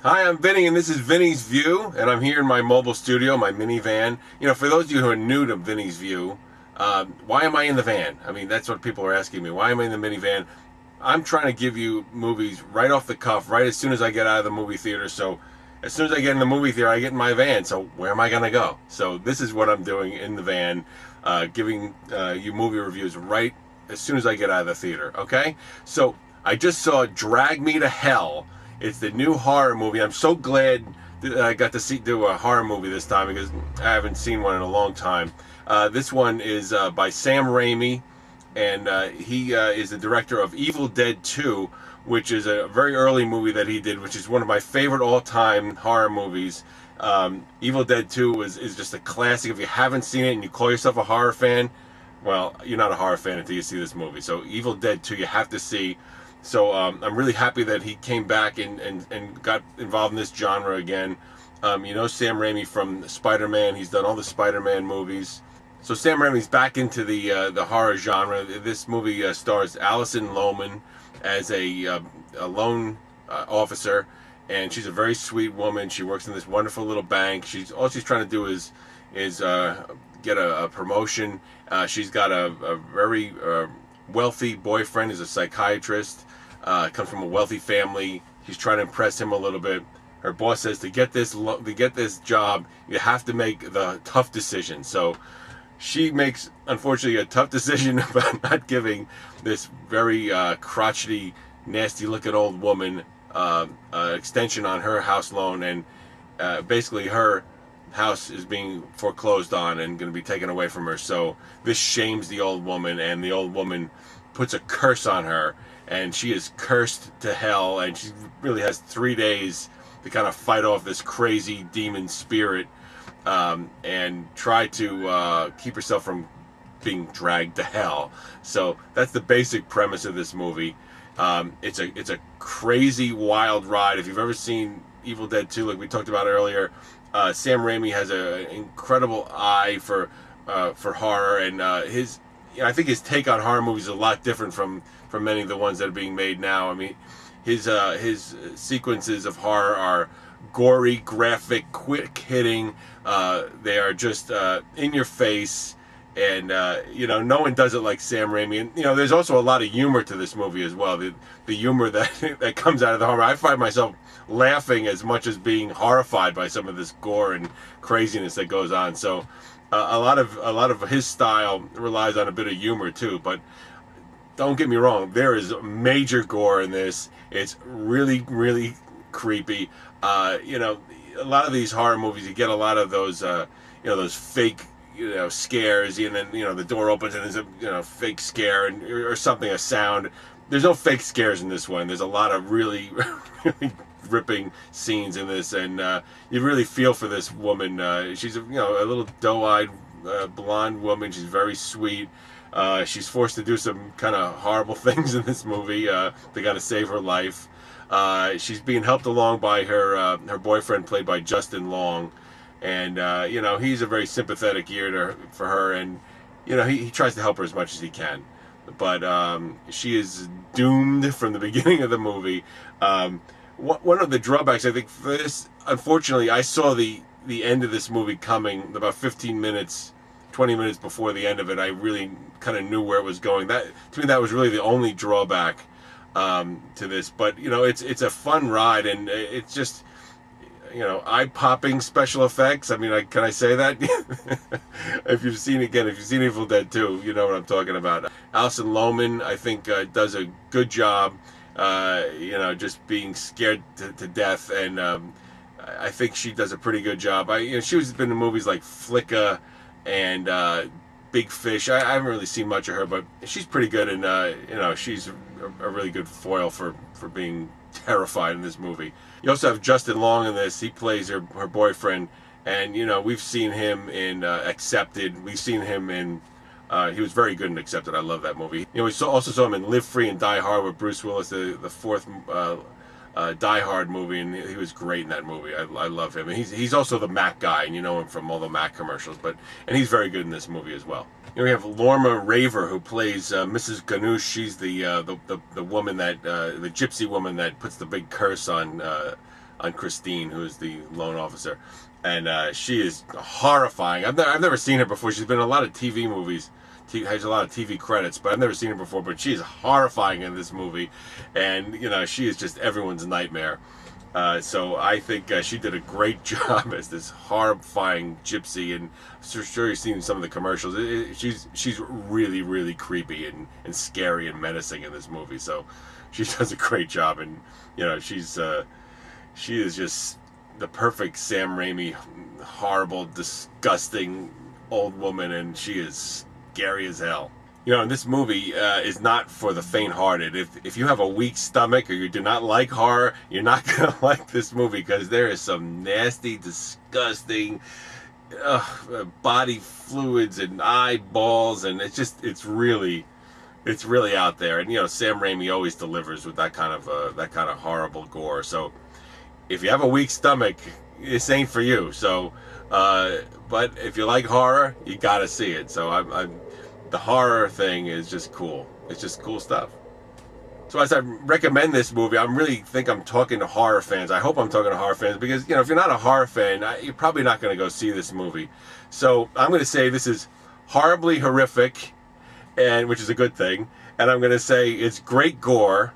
Hi, I'm Vinny, and this is Vinny's View, and I'm here in my mobile studio, my minivan. You know, for those of you who are new to Vinny's View, why am I in the van? I mean, that's what people are asking me. Why am I in the minivan? I'm trying to give you movies right off the cuff, right as soon as I get out of the movie theater. So, as soon as I get in the movie theater, I get in my van. So, where am I going to go? So, this is what I'm doing in the van, giving you movie reviews right as soon as I get out of the theater, okay? So, I just saw Drag Me to Hell. It's the new horror movie. I'm so glad that I got to do a horror movie this time because I haven't seen one in a long time. This one is by Sam Raimi, and he is the director of Evil Dead 2, which is a very early movie that he did, which is one of my favorite all-time horror movies. Evil Dead 2 is just a classic. If you haven't seen it and you call yourself a horror fan, well, you're not a horror fan until you see this movie. So Evil Dead 2 you have to see. So I'm really happy that he came back and got involved in this genre again. You know Sam Raimi from Spider-Man. He's done all the Spider-Man movies. So Sam Raimi's back into the horror genre. This movie stars Alison Lohman as a loan officer, and she's a very sweet woman. She works in this wonderful little bank. All she's trying to do is get a promotion. She's got a very wealthy boyfriend, is a psychiatrist, comes from a wealthy family. She's trying to impress him a little bit. Her boss says to get this job, you have to make the tough decision. So she makes, unfortunately, a tough decision about not giving this very crotchety, nasty-looking old woman extension on her house loan, and basically her house is being foreclosed on and going to be taken away from her. So this shames the old woman, and the old woman puts a curse on her, and she is cursed to hell, and she really has 3 days to kind of fight off this crazy demon spirit and try to keep herself from being dragged to hell. So that's the basic premise of this movie. It's a crazy, wild ride. If you've ever seen Evil Dead 2, like we talked about earlier, Sam Raimi has an incredible eye for horror, and I think his take on horror movies is a lot different from many of the ones that are being made now. I mean, his sequences of horror are gory, graphic, quick hitting. They are just in your face, and no one does it like Sam Raimi. And there's also a lot of humor to this movie as well. The humor that comes out of the horror. I find myself laughing as much as being horrified by some of this gore and craziness that goes on. So a lot of his style relies on a bit of humor too. But don't get me wrong, there is major gore in this. It's really, really creepy. A lot of these horror movies, you get a lot of those those fake scares, and then the door opens and there's a fake scare or something, a sound. There's no fake scares in this one. There's a lot of really really ripping scenes in this, and you really feel for this woman. She's a little doe-eyed blonde woman. She's very sweet. She's forced to do some kind of horrible things in this movie. They got to save her life. She's being helped along by her boyfriend, played by Justin Long, and he's a very sympathetic ear for her, and he tries to help her as much as he can, but she is doomed from the beginning of the movie. One of the drawbacks, I think, for this, unfortunately, I saw the end of this movie coming about 15 minutes, 20 minutes before the end of it. I really kind of knew where it was going. That, to me, that was really the only drawback to this. But it's a fun ride, and it's just eye-popping special effects. I mean, can I say that? If you've seen Evil Dead 2, you know what I'm talking about. Alison Lohman, I think, does a good job. Just being scared to death, and I think she does a pretty good job. She's been in movies like Flicka and Big Fish. I haven't really seen much of her, but she's pretty good, and she's a really good foil for being terrified in this movie. You also have Justin Long in this. He plays her boyfriend, and we've seen him in Accepted. We've seen him in he was very good in Accepted. I love that movie. We also saw him in Live Free and Die Hard with Bruce Willis, the fourth Die Hard movie, and he was great in that movie. I love him. And he's also the Mac guy, and you know him from all the Mac commercials. And he's very good in this movie as well. We have Lorma Raver, who plays Mrs. Ganush. She's the woman that the gypsy woman that puts the big curse on on Christine, who's the loan officer, and she is horrifying. I've never seen her before. She's been in a lot of TV movies. Has a lot of TV credits, but I've never seen her before. But she's horrifying in this movie, and she is just everyone's nightmare. So I think she did a great job as this horrifying gypsy, and I'm sure you've seen some of the commercials. She's really, really creepy and scary and menacing in this movie. So she does a great job, and she is just the perfect Sam Raimi, horrible, disgusting old woman, and she is scary as hell. And this movie is not for the faint-hearted. If you have a weak stomach or you do not like horror, you're not going to like this movie, because there is some nasty, disgusting body fluids and eyeballs, and it's really out there. And Sam Raimi always delivers with that kind of horrible gore. So if you have a weak stomach, this ain't for you. So, but if you like horror, you got to see it. So the horror thing is just cool. It's just cool stuff. So as I recommend this movie, I really think I'm talking to horror fans. I hope I'm talking to horror fans, because if you're not a horror fan, you're probably not going to go see this movie. So I'm going to say this is horribly horrific, and which is a good thing. And I'm going to say it's great gore,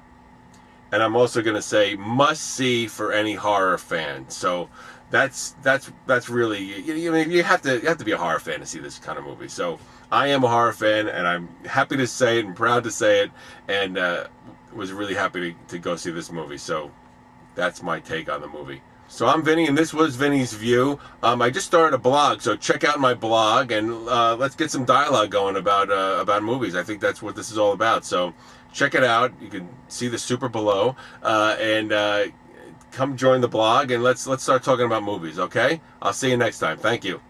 and I'm also going to say must see for any horror fan. So that's really, you have to be a horror fan to see this kind of movie. So I am a horror fan, and I'm happy to say it and proud to say it, and was really happy to go see this movie. So that's my take on the movie. So I'm Vinny, and this was Vinny's View. I just started a blog, so check out my blog, and let's get some dialogue going about movies. I think that's what this is all about. So check it out. You can see the super below, and come join the blog, and let's start talking about movies. Okay? I'll see you next time. Thank you.